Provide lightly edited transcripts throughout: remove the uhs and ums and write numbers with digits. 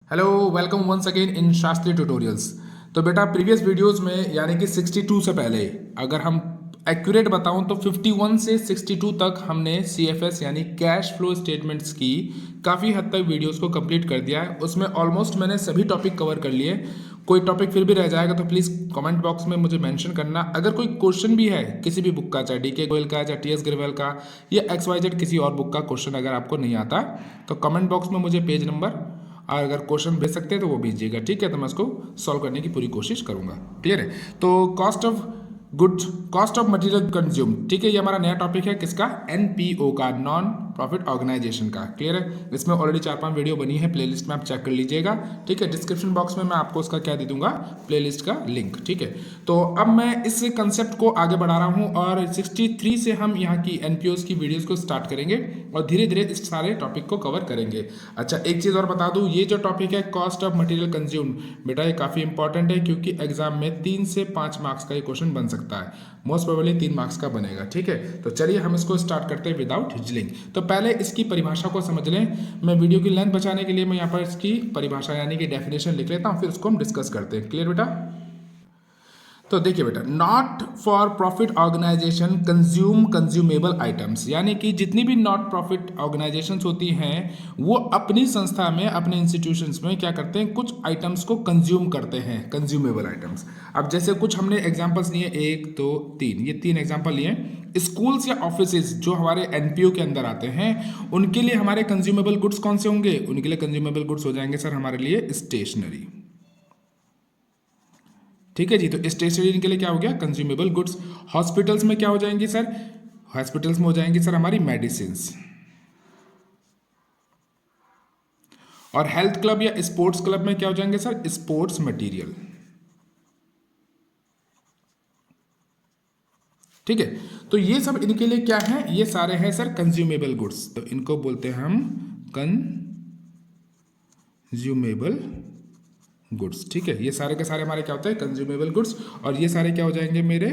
Hello, welcome once again in Shastri tutorials. तो बेटा previous videos में यानी कि 62 से पहले अगर हम एक्यूरेट बताऊं तो 51 से 62 तक हमने CFS यानी कैश फ्लो स्टेटमेंट्स की काफ़ी हद तक वीडियोस को कंप्लीट कर दिया है। उसमें ऑलमोस्ट मैंने सभी टॉपिक कवर कर लिए। कोई टॉपिक फिर भी रह जाएगा तो प्लीज़ कमेंट बॉक्स में मुझे मेंशन करना। अगर कोई क्वेश्चन भी है किसी भी बुक का, चाहे DK गोयल का, चाहे TS गिरवेल का या XYZ किसी और बुक का क्वेश्चन अगर आपको नहीं आता तो कमेंट बॉक्स में मुझे पेज नंबर और अगर क्वेश्चन भेज सकते हैं तो वो भेजिएगा, ठीक है। तो मैं उसको सॉल्व करने की पूरी कोशिश करूंगा। क्लियर है। तो कॉस्ट ऑफ मटेरियल कंज्यूम, ठीक है। ये हमारा नया टॉपिक है किसका? NPO का, नॉन प्रॉफिट ऑर्गेनाइजेशन का। क्लियर है। इसमें ऑलरेडी 4-5 वीडियो बनी है, प्लेलिस्ट में आप चेक कर लीजिएगा, ठीक है। डिस्क्रिप्शन बॉक्स में मैं आपको उसका क्या दे दूंगा, प्लेलिस्ट का लिंक, ठीक है। तो अब मैं इस कंसेप्ट को आगे बढ़ा रहा हूं और 63 से हम यहाँ की NPOs की वीडियोस को स्टार्ट करेंगे और धीरे धीरे इस सारे टॉपिक को कवर करेंगे। अच्छा, एक चीज़ और बता दूं, ये जो टॉपिक है कॉस्ट ऑफ मटेरियल कंज्यूम, बेटा ये काफ़ी इंपॉर्टेंट है क्योंकि एग्जाम में 3 से 5 मार्क्स का ये क्वेश्चन बन सकता है। मोस्ट प्रोबेबली 3 मार्क्स का बनेगा, ठीक है। तो चलिए हम इसको स्टार्ट करते हैं विदाउट हिजलिंग। तो पहले इसकी परिभाषा को समझ लें। मैं वीडियो की लेंथ बचाने के लिए मैं यहाँ पर इसकी परिभाषा यानी कि डेफिनेशन लिख लेता हूँ, फिर उसको हम डिस्कस करते हैं। क्लियर बेटा? तो देखिए बेटा, not for profit organisation consume consumable items, यानी कि जितनी भी नॉट प्रॉफिट ऑर्गेनाइजेशंस होती हैं वो अपनी संस्था में, अपने इंस्टीट्यूशंस में क्या करते हैं, कुछ आइटम्स को कंज्यूम करते हैं, कंज्यूमेबल आइटम्स। अब जैसे कुछ हमने एग्जांपल्स लिए, 1 2 3, ये 3 एग्जांपल लिए। स्कूल्स या ऑफिसेज जो हमारे NPO के अंदर आते हैं उनके लिए हमारे कंज्यूमेबल गुड्स कौन से होंगे? उनके लिए कंज्यूमेबल गुड्स हो जाएंगे सर हमारे लिए स्टेशनरी, ठीक है जी। तो स्टेशनरी के लिए क्या हो गया? Consumable goods. हॉस्पिटल्स में क्या हो जाएंगी सर? हॉस्पिटल्स में हो जाएंगी सर हमारी मेडिसिन। और हेल्थ क्लब या स्पोर्ट्स क्लब में क्या हो जाएंगे सर? स्पोर्ट्स मटेरियल, ठीक है। तो ये सब इनके लिए क्या है? ये सारे हैं सर कंज्यूमेबल गुड्स। तो इनको बोलते हैं हम कंज्यूमेबल गुड्स, ठीक है। ये सारे के सारे हमारे क्या होते हैं? Consumable goods. और ये सारे क्या हो जाएंगे मेरे?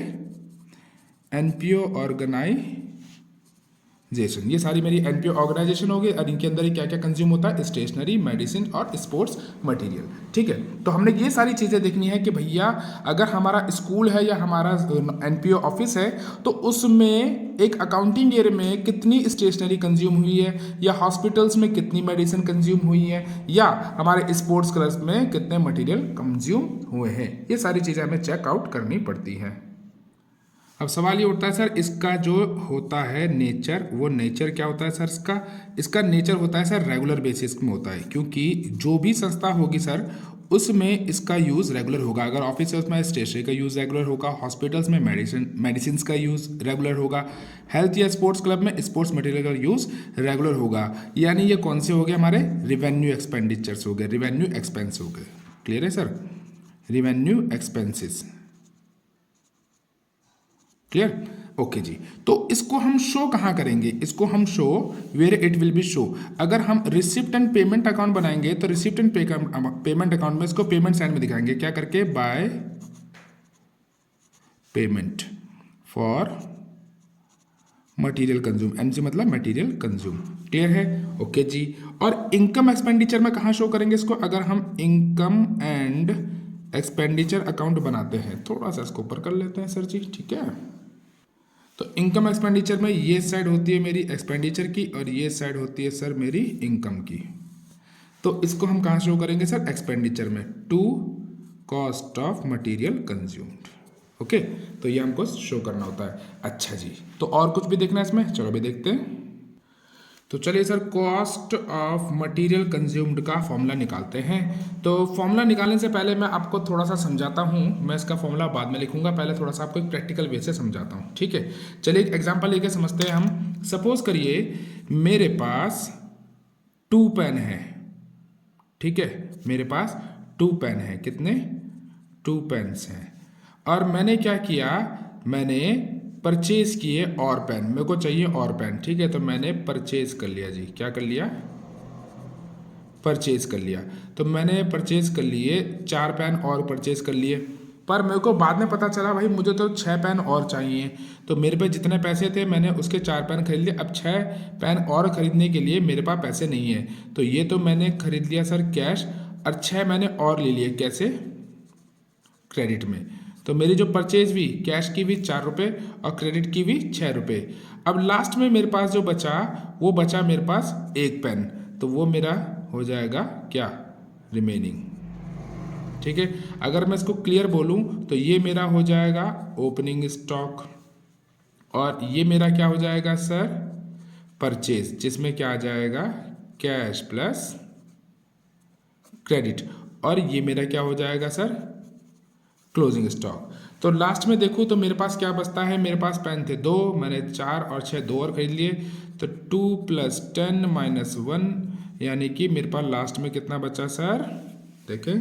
NPO organisation. ये सारी मेरी NPO ऑर्गेनाइजेशन हो गई और इनके अंदर ही क्या क्या कंज्यूम होता है? स्टेशनरी, मेडिसिन और स्पोर्ट्स मटेरियल, ठीक है। तो हमने ये सारी चीज़ें देखनी है कि भैया अगर हमारा स्कूल है या हमारा NPO ऑफिस है तो उसमें एक अकाउंटिंग ईयर में कितनी स्टेशनरी कंज्यूम हुई है, या हॉस्पिटल्स में कितनी मेडिसिन कंज्यूम हुई है, या हमारे स्पोर्ट्स क्लब्स में कितने मटेरियल कंज्यूम हुए हैं। ये सारी चीज़ें हमें चेकआउट करनी पड़ती हैं। अब सवाल ये उठता है सर, इसका जो होता है नेचर, वो नेचर क्या होता है सर? इसका नेचर होता है सर रेगुलर बेसिस में होता है, क्योंकि जो भी संस्था होगी सर उसमें इसका यूज़ रेगुलर होगा। अगर ऑफिस है उसमें स्टेशनरी का यूज़ रेगुलर होगा, हॉस्पिटल्स में मेडिसिन का यूज़ रेगुलर होगा, हेल्थ या स्पोर्ट्स क्लब में स्पोर्ट्स मटेरियल का यूज़ रेगुलर होगा। यानी ये कौन से हो गए? हमारे रिवेन्यू एक्सपेंडिचर्स हो गए, रिवेन्यू एक्सपेंस हो गए। क्लियर है sir? Revenue expenses, clear? Okay जी। तो इसको हम शो कहाँ करेंगे? इसको हम show where it will be show. अगर हम रिसिप्ट एंड पेमेंट अकाउंट बनाएंगे तो रिसिप्ट एंड पेमेंट अकाउंट में इसको पेमेंट साइड में दिखाएंगे, क्या करके? By payment for material consume, MC मतलब मटेरियल कंज्यूम। क्लियर है? ओके जी। और इनकम एक्सपेंडिचर में कहाँ शो करेंगे इसको? अगर हम इनकम एंड एक्सपेंडिचर अकाउंट बनाते हैं, थोड़ा सा इसको ऊपर कर लेते हैं सर जी, ठीक है। तो इनकम एक्सपेंडिचर में ये साइड होती है मेरी एक्सपेंडिचर की और ये साइड होती है सर मेरी इनकम की। तो इसको हम कहाँ शो करेंगे सर? एक्सपेंडिचर में, to cost of material consumed. Okay, तो ये हमको शो करना होता है। अच्छा जी, तो और कुछ भी देखना है इसमें? चलो भी देखते हैं। तो चलिए sir, cost of material consumed का फॉर्मूला निकालते हैं। तो फॉर्मूला निकालने से पहले मैं आपको थोड़ा सा समझाता हूँ। मैं इसका फॉर्मूला बाद में लिखूंगा, पहले थोड़ा सा आपको एक प्रैक्टिकल वे से समझाता हूँ, ठीक है। चलिए एक एग्जांपल लेके समझते हैं हम। सपोज करिए मेरे पास 2 पेन है, ठीक है। मेरे पास 2 पेन है। कितने? 2 पेन्स हैं। और मैंने क्या किया? मैंने परचेज किए और पेन, मेरे को चाहिए और पेन, ठीक है। तो मैंने परचेज कर लिया जी। क्या कर लिया? परचेज कर लिया। तो मैंने परचेज कर लिए 4 पेन और परचेज कर लिए। पर मेरे को बाद में पता चला भाई मुझे तो 6 पेन और चाहिए। तो मेरे पे जितने पैसे थे मैंने उसके 4 पेन खरीद लिए। अब 6 पेन और खरीदने के लिए मेरे पास पैसे नहीं है। तो ये तो मैंने खरीद लिया सर कैश। और 6 मैंने और ले लिए, कैसे, क्रेडिट में। तो मेरी जो परचेज हुई कैश की भी 4 रुपये और क्रेडिट की भी 6 रुपये। अब लास्ट में मेरे पास जो बचा वो बचा मेरे पास एक पेन, तो वो मेरा हो जाएगा क्या, रिमेनिंग। ठीक है, अगर मैं इसको क्लियर बोलूं तो ये मेरा हो जाएगा ओपनिंग स्टॉक और ये मेरा क्या हो जाएगा सर, परचेज, जिसमें क्या आ जाएगा कैश प्लस क्रेडिट, और ये मेरा क्या हो जाएगा सर, क्लोजिंग स्टॉक। तो लास्ट में देखूँ तो मेरे पास क्या बचता है, मेरे पास पेन थे 2, मैंने 4 और 6 2 और खरीद लिए, तो 2 + 10 - 1 यानी कि मेरे पास लास्ट में कितना बचा सर, देखें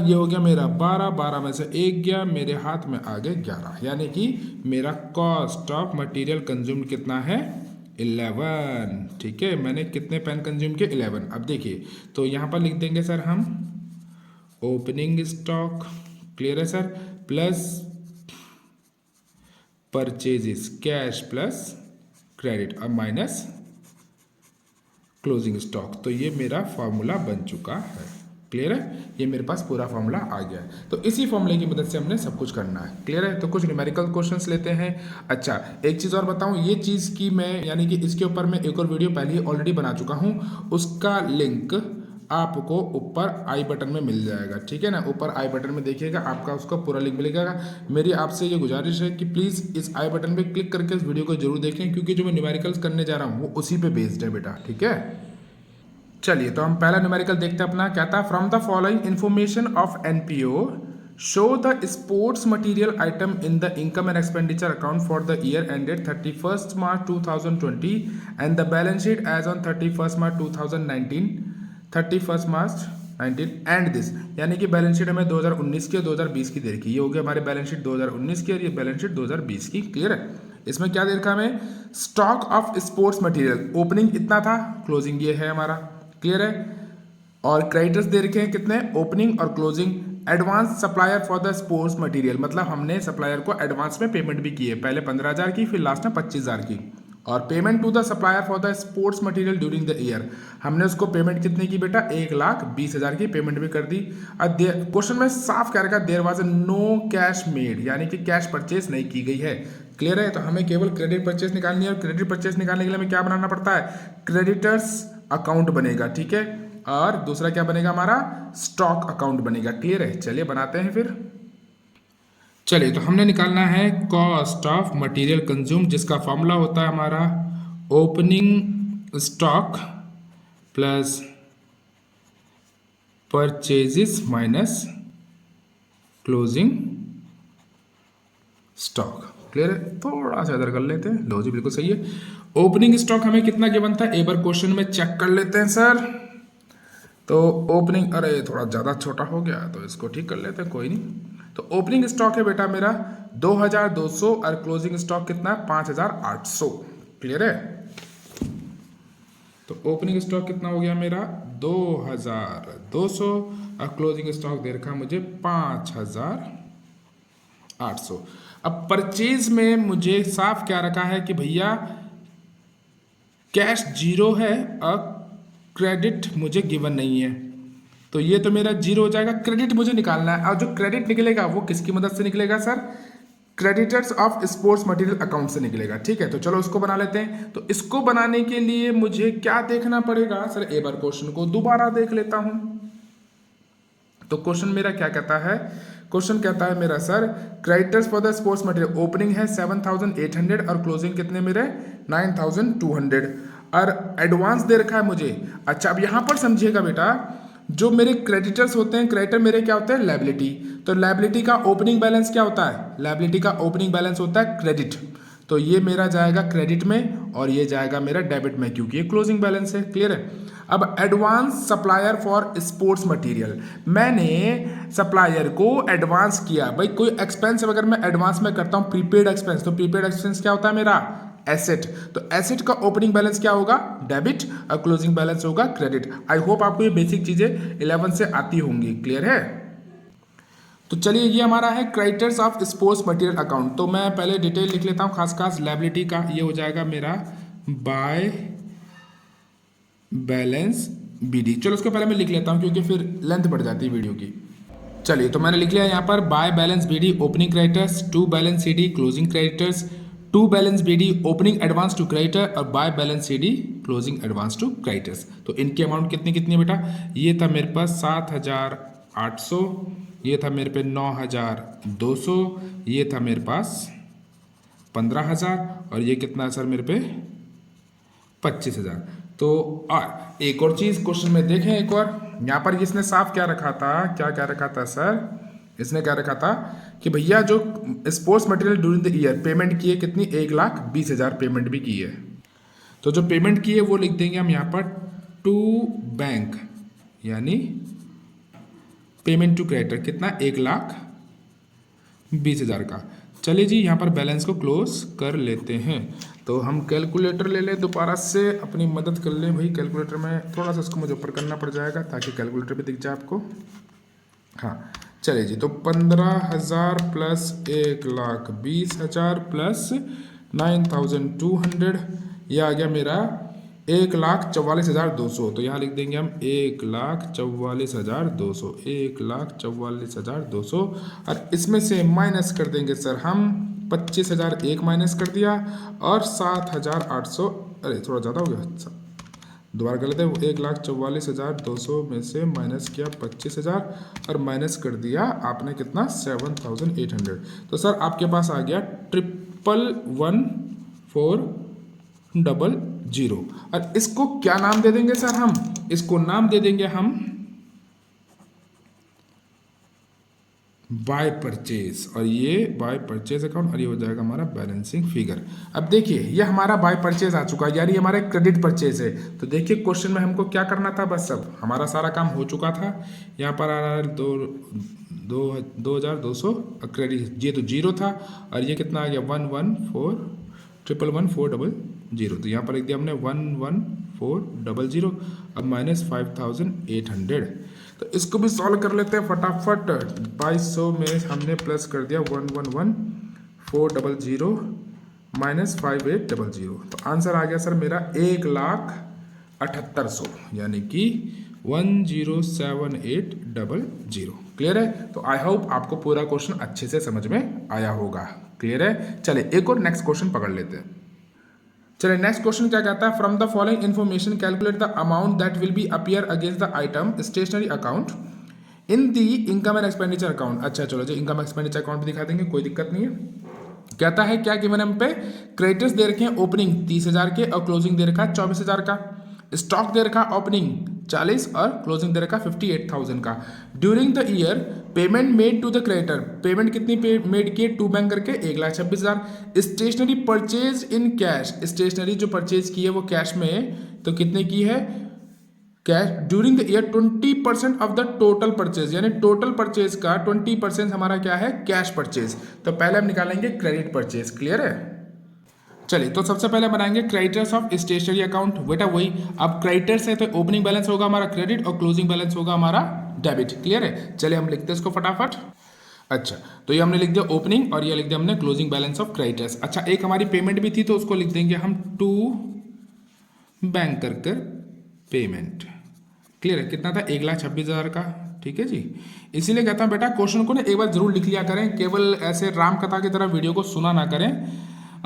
ये हो गया मेरा 12, 12 में से 1 गया, मेरे हाथ में आ गए 11, यानी कि मेरा कॉस्ट ऑफ मटेरियल कंज्यूम्ड कितना है, 11। ठीक है, मैंने कितने पेन कंज्यूम किए, 11। अब देखिए तो यहाँ पर लिख देंगे सर हम ओपनिंग स्टॉक, क्लियर है sir, plus purchases cash plus credit और माइनस क्लोजिंग स्टॉक। तो ये मेरा फॉर्मूला बन चुका है, क्लियर है, ये मेरे पास पूरा फॉर्मूला आ गया है। तो इसी फॉर्मूले की मदद से हमने सब कुछ करना है, क्लियर है। तो कुछ न्यूमेरिकल क्वेश्चंस लेते हैं। अच्छा, एक चीज़ और बताऊं, ये चीज़ की मैं यानी कि इसके ऊपर मैं एक और वीडियो पहले ही ऑलरेडी बना चुका हूं, उसका लिंक आपको ऊपर आई बटन में मिल जाएगा, ठीक है ना, ऊपर आई बटन में देखिएगा, आपका उसका पूरा लिंक मिलेगा। मेरी आपसे ये गुजारिश है कि प्लीज़ इस आई बटन पे क्लिक करके इस वीडियो को जरूर देखें, क्योंकि जो मैं न्यूमेरिकल्स करने जा रहा हूँ वो उसी पे बेस्ड है बेटा, ठीक है। चलिए तो हम पहला न्यूमेरिकल देखते हैं अपना, क्या था, from the following information of NPO show the sports material item in the income and expenditure account for the year ended 31 March 2020 and the balance sheet as on 31 March 2019, 31 March 19 and this, यानी कि balance sheet हमें 2019 की और 2020 की दे रखी है। ये हो गया हमारी बैलेंस शीट 2019 की और ये बैलेंस शीट 2020 की, क्लियर है। इसमें क्या दे रखा हमें, stock of sports material, opening इतना था, क्लोजिंग ये है हमारा, क्लियर है, और क्रेडिटर्स दे रखे हैं कितने, ओपनिंग और closing. Advance supplier for the sports material, मतलब हमने सप्लायर को एडवांस में पेमेंट भी की है, पहले 15,000 की, फिर लास्ट में 25,000 की। और payment to the supplier for the sports material during the year, हमने उसको पेमेंट कितने की बेटा, 1,20,000 की पेमेंट भी कर दी। अब क्वेश्चन में साफ कह रखा, there was no cash made, यानी कि कैश परचेज नहीं की गई है, क्लियर है। तो हमें केवल क्रेडिट परचेज निकालनी है, और क्रेडिट परचेज निकालने के लिए हमें क्या बनाना पड़ता है, क्रेडिटर्स अकाउंट बनेगा, ठीक है, और दूसरा क्या बनेगा हमारा, स्टॉक अकाउंट बनेगा, क्लियर है। चलिए बनाते हैं फिर। चलिए तो हमने निकालना है कॉस्ट ऑफ मटेरियल कंज्यूम, जिसका फॉर्मूला होता है हमारा opening stock plus purchases minus closing stock, clear है। थोड़ा सा इधर कर लेते हैं, लो जी बिल्कुल सही है। ओपनिंग स्टॉक हमें कितना गिवन था, एक बार क्वेश्चन में चेक कर लेते हैं सर। तो ओपनिंग, अरे थोड़ा ज़्यादा छोटा हो गया, तो इसको ठीक कर लेते हैं, कोई नहीं। तो ओपनिंग स्टॉक है बेटा मेरा 2,200 और क्लोजिंग स्टॉक कितना है 5,800, क्लियर है। तो ओपनिंग स्टॉक कितना हो गया मेरा 2,200 और क्लोजिंग स्टॉक दे रखा मुझे 5,800। अब परचेज में मुझे साफ क्या रखा है कि भैया कैश 0 है और क्रेडिट मुझे गिवन नहीं है, तो ये तो मेरा 0 हो जाएगा। क्रेडिट मुझे निकालना है, और जो क्रेडिट निकलेगा वो किसकी मदद से निकलेगा sir, creditors of sports material account से निकलेगा, ठीक है। तो चलो इसको बना लेते हैं। तो इसको बनाने के लिए मुझे क्या देखना पड़ेगा सर, एक बार क्वेश्चन को दोबारा देख लेता हूं। तो क्वेश्चन मेरा क्या कहता है, क्वेश्चन कहता है मेरा sir creditors for the sports material, opening है 7,800 और क्लोजिंग कितने मेरे 9,200, और एडवांस दे रखा है मुझे। अच्छा, अब यहां पर समझिएगा बेटा, जो मेरे क्रेडिटर्स होते हैं, क्रेडिटर मेरे क्या होते हैं, लायबिलिटी। तो लायबिलिटी का ओपनिंग बैलेंस क्या होता है, लायबिलिटी का ओपनिंग बैलेंस होता है क्रेडिट। तो ये मेरा जाएगा क्रेडिट में और ये जाएगा मेरा डेबिट में, क्योंकि ये क्लोजिंग बैलेंस है, क्लियर है। अब advance supplier for sports material, मैंने सप्लायर को एडवांस किया। भाई कोई एक्सपेंस अगर मैं एडवांस में करता हूं, प्रीपेड एक्सपेंस, तो प्रीपेड एक्सपेंस क्या होता है मेरा, एसेट। तो एसेट का ओपनिंग बैलेंस क्या होगा, डेबिट, और क्लोजिंग बैलेंस होगा क्रेडिट। आई होप आपको ये बेसिक चीजें 11 से आती होंगी, क्लियर है। तो चलिए ये हमारा है creditors of sports material account. तो मैं पहले डिटेल लिख लेता हूँ खास लायबिलिटी का, ये हो जाएगा मेरा बाय बैलेंस BD। चलो उसको पहले मैं लिख लेता हूँ क्योंकि फिर लेंथ बढ़ जाती है वीडियो की। चलिए तो मैंने लिख लिया यहाँ पर by balance BD opening creditors, to balance CD closing creditors, to balance BD opening advance to creditor और by balance CD closing advance to creditors. तो इनकी अमाउंट कितनी कितनी है बेटा? ये था मेरे पास 7,800, ये था मेरे पे 9,200, ये था मेरे पास 15,000 और ये कितना है सर मेरे पे 25,000। तो और एक और चीज क्वेश्चन में देखें एक और, यहाँ पर इसने साफ क्या रखा था, क्या क्या रखा था सर? इसने क्या रखा था कि भैया जो sports material during the year payment की है कितनी, 1,20,000 पेमेंट भी की है। तो जो पेमेंट की है वो लिख देंगे हम यहाँ पर टू बैंक, यानी पेमेंट टू क्रेडिटर कितना, 1,20,000 का। चलिए जी यहाँ पर बैलेंस को क्लोज कर लेते हैं। तो हम कैलकुलेटर ले लें दोबारा से, अपनी मदद कर लें भाई। कैलकुलेटर में थोड़ा सा इसको मुझे ऊपर करना पड़ जाएगा ताकि कैलकुलेटर भी दिख जाए आपको। हाँ चलिए जी, तो 15,000 प्लस 1,20,000 प्लस 9,200, ये आ गया मेरा 1,44,200। तो यहाँ लिख देंगे हम 1,44,200, 1,44,200 और इसमें से माइनस कर देंगे सर हम 25,000, एक माइनस कर दिया और 7,800, अरे थोड़ा ज़्यादा हो गया, दोबारा कर लेते हैं। 1,44,200 में से माइनस किया 25,000 और माइनस कर दिया आपने कितना, 7,800। तो सर आपके पास आ गया 1,11,400। और इसको क्या नाम दे देंगे सर हम? इसको नाम दे देंगे हम बाय परचेज, और ये बाय परचेज अकाउंट और ये हो जाएगा हमारा बैलेंसिंग फिगर। अब देखिए ये हमारा बाय परचेज आ चुका है, यानी हमारा क्रेडिट परचेज है। तो देखिए क्वेश्चन में हमको क्या करना था, बस सब हमारा सारा काम हो चुका था। यहाँ पर आ रहा है 2,200 क्रेडिट, ये तो जीरो था और ये कितना आ गया 1,11,400। तो यहाँ पर लिख दिया हमने 1,1400, अब माइनस 5,800। तो इसको भी सॉल्व कर लेते हैं फटाफट। 2200 में हमने प्लस कर दिया 1,11,400 माइनस 5,800। तो आंसर आ गया सर मेरा 1,78,000, यानी कि 1,07,800। क्लियर है? तो आई होप आपको पूरा क्वेश्चन अच्छे से समझ में आया होगा। क्लियर है? चलिए एक और नेक्स्ट क्वेश्चन पकड़ लेते हैं। चलिए नेक्स्ट क्वेश्चन क्या कहता है, from the following information calculate the amount that will be appear against the item stationery account in the income and expenditure account. अच्छा चलो जी, इनकम एक्सपेंडिचर अकाउंट भी दिखा देंगे, कोई दिक्कत नहीं है। कहता है क्या गिवन हम पे, क्रेडिटर्स दे रखे हैं ओपनिंग 30,000 के और क्लोजिंग दे रखा है 24,000 का। स्टॉक दे रखा ओपनिंग 40 और क्लोजिंग दे रखा 58,000 का। During the year payment made to the creditor, payment कितनी मेड की, टू बैंक करके 1,26,000। Stationery purchase in cash, stationery जो परचेज की है वो कैश में, तो कितने की है cash. During the year 20% of the total purchase, यानी टोटल परचेज का 20% हमारा क्या है, कैश परचेज। तो पहले हम निकालेंगे क्रेडिट परचेज। क्लियर है? चलिए तो सबसे पहले बनाएंगे क्रेडिटर्स ऑफ स्टेशनरी अकाउंट। बेटा वही, अब क्रेडिटर्स है तो ओपनिंग बैलेंस होगा हमारा क्रेडिट और क्लोजिंग बैलेंस होगा हमारा डेबिट। क्लियर है? चलिए हम लिखते हैं इसको फटाफट। अच्छा तो ये हमने लिख दिया ओपनिंग और ये लिख दिया हमने क्लोजिंग बैलेंस ऑफ क्रेडिटर्स। अच्छा एक हमारी पेमेंट भी थी तो उसको लिख देंगे हम टू बैंक कर पेमेंट। क्लियर है? कितना था, 1,26,000 का। ठीक है जी, इसीलिए कहता हूँ बेटा क्वेश्चन को ना एक बार जरूर लिख लिया करें, केवल ऐसे राम कथा की तरह वीडियो को सुना ना करें।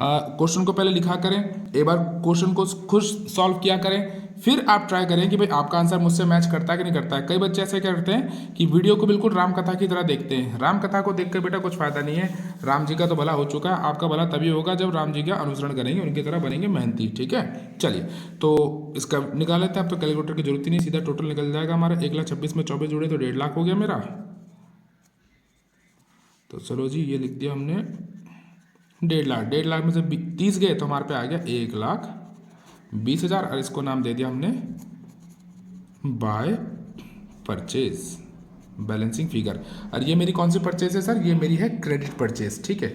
क्वेश्चन को पहले लिखा करें, एक बार क्वेश्चन को खुद सॉल्व किया करें, फिर आप ट्राई करें कि भाई आपका आंसर मुझसे मैच करता है कि नहीं करता है। कई बच्चे ऐसे करते हैं कि वीडियो को बिल्कुल राम कथा की तरह देखते हैं। राम कथा को देखकर बेटा कुछ फायदा नहीं है। राम जी का तो भला हो चुका है, आपका भला तभी होगा जब राम जी का अनुसरण करेंगे, उनकी तरह बनेंगे मेहनती। ठीक है, चलिए तो इसका निकाल लेते हैं। अब तो कैलकुलेटर की जरूरत ही नहीं, सीधा टोटल निकल जाएगा हमारा। 1,26,000 में 24 जुड़े तो 1.5 लाख हो गया मेरा। तो चलो जी ये लिख दिया हमने 1.5 लाख। 1.5 लाख में से 30 गए तो हमारे पे आ गया 1,20,000 और इसको नाम दे दिया हमने बाय परचेज बैलेंसिंग फिगर। और ये मेरी कौन सी परचेज है सर, ये मेरी है क्रेडिट परचेज। ठीक है,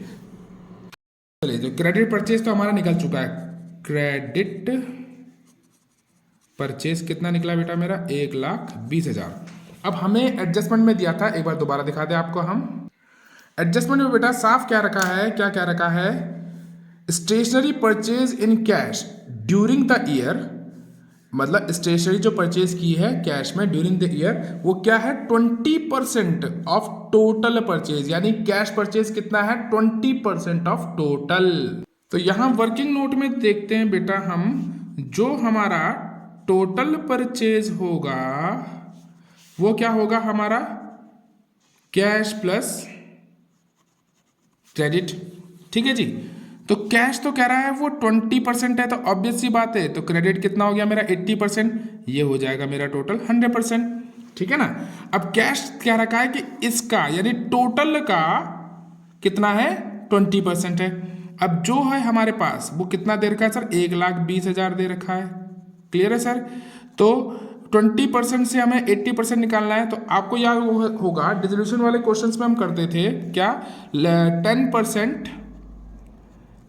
चलिए तो क्रेडिट परचेज तो हमारा निकल चुका है। क्रेडिट परचेज कितना निकला बेटा मेरा, 1,20,000। अब हमें एडजस्टमेंट में दिया था, एक बार दोबारा दिखा दे आपको हम। एडजस्टमेंट में बेटा साफ क्या रखा है, क्या क्या रखा है, stationery purchase in cash during the year मतलब स्टेशनरी जो परचेज की है कैश में ड्यूरिंग द ईयर वो क्या है 20% ऑफ टोटल परचेज, यानी कैश परचेज कितना है 20% ऑफ टोटल। तो यहां वर्किंग नोट में देखते हैं बेटा हम, जो हमारा टोटल परचेज होगा वो क्या होगा हमारा कैश प्लस क्रेडिट। ठीक है जी। तो कैश तो कह रहा है वो 20% है, तो ऑब्वियस सी बात है, तो क्रेडिट कितना हो गया मेरा 80%, ये हो जाएगा मेरा टोटल 100%। ठीक है ना। अब कैश क्या रखा है कि इसका यानी टोटल का कितना है 20% है। अब जो है हमारे पास वो कितना दे रखा है सर 1,20,000 दे रखा है। क्लियर है सर। तो 20% से हमें 80% निकालना है। तो आपको याद होगा डिसोल्यूशन वाले क्वेश्चंस में हम करते थे क्या 10%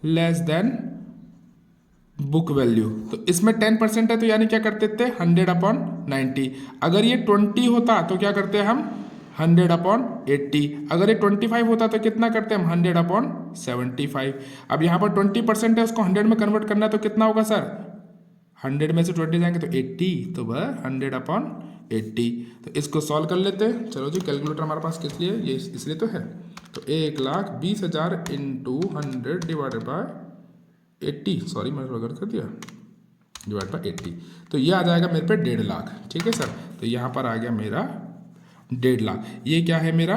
लेस देन बुक वैल्यू। तो इसमें 10% है तो यानी क्या करते थे 100/90। अगर ये 20 होता तो क्या करते हम 100/80। अगर ये 25 होता तो कितना करते हम 100/75। अब यहाँ पर 20% है उसको 100 में कन्वर्ट करना है तो कितना होगा सर 100 में से 20 जाएंगे तो 80, तो वह 100/80। तो इसको सॉल्व कर लेते हैं। चलो जी कैलकुलेटर हमारे पास किस लिए, ये इसलिए तो है। तो 1,20,000 इंटू 100 डिवाइडेड बाय 80, सॉरी मैंने थोड़ा गलत कर दिया, डिवाइड बाय 80। तो ये आ जाएगा मेरे पे 1.5 लाख। ठीक है सर। तो यहाँ पर आ गया मेरा 1.5 लाख। ये क्या है मेरा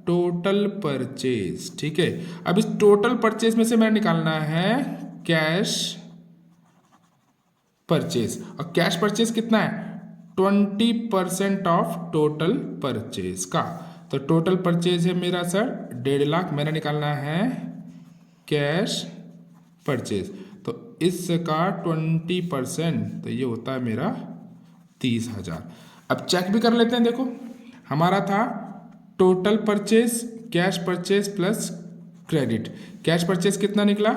टोटल परचेज। ठीक है। अब इस टोटल परचेज में से मैंने निकालना है कैश परचेज, और कैश परचेज कितना है 20% ऑफ टोटल परचेज का। तो टोटल परचेज है मेरा सर 1.5 लाख, मैंने निकालना है कैश परचेज। तो इसका 20% तो ये होता है मेरा 30,000। अब चेक भी कर लेते हैं। देखो हमारा था total purchase cash purchase plus credit. Cash purchase कितना निकला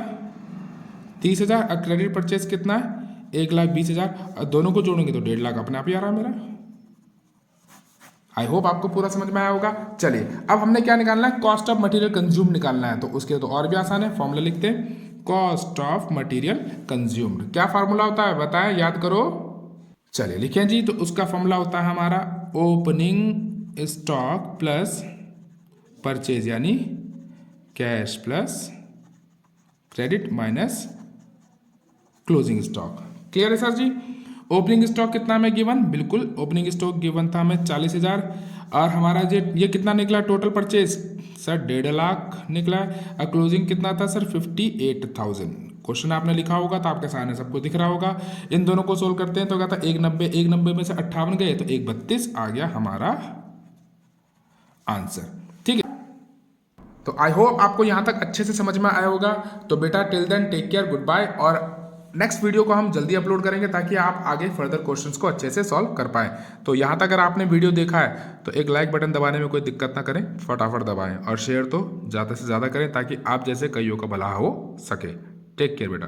30,000 और क्रेडिट परचेज कितना है 1,20,000, और दोनों को जोड़ेंगे तो 1.5 लाख अपने आप ही आ रहा है मेरा। आई होप आपको पूरा समझ में आया होगा। चलिए अब हमने क्या निकालना है कॉस्ट ऑफ मटेरियल कंज्यूम निकालना है। तो उसके तो और भी आसान है, फॉर्मूला लिखते हैं कॉस्ट ऑफ मटेरियल कंज्यूम्ड। क्या फार्मूला होता है बताएं, याद करो। चलिए लिखें जी। तो उसका फॉर्मूला होता है हमारा ओपनिंग स्टॉक प्लस परचेज, यानी cash plus credit minus closing stock. Clear है सर जी। ओपनिंग स्टॉक कितना हमें गिवन, बिल्कुल ओपनिंग स्टॉक गिवन था हमें 40,000, और हमारा ये कितना निकला टोटल परचेज सर 1.5 लाख निकला, और क्लोजिंग कितना था सर 58,000। क्वेश्चन आपने लिखा होगा तो आपके सामने सबको दिख रहा होगा। इन दोनों को सोल्व करते हैं तो क्या था 190 में से 58 गए तो 132 आ गया हमारा आंसर। ठीक है। तो आई होप आपको यहां तक अच्छे से समझ में आया होगा। तो बेटा till then take care, goodbye, और नेक्स्ट वीडियो को हम जल्दी अपलोड करेंगे ताकि आप आगे फर्दर क्वेश्चंस को अच्छे से सॉल्व कर पाएं। तो यहाँ तक अगर आपने वीडियो देखा है तो एक लाइक बटन दबाने में कोई दिक्कत ना करें, फटाफट दबाएं, और शेयर तो ज़्यादा से ज़्यादा करें ताकि आप जैसे कईयों का भला हो सके। टेक केयर बेटा।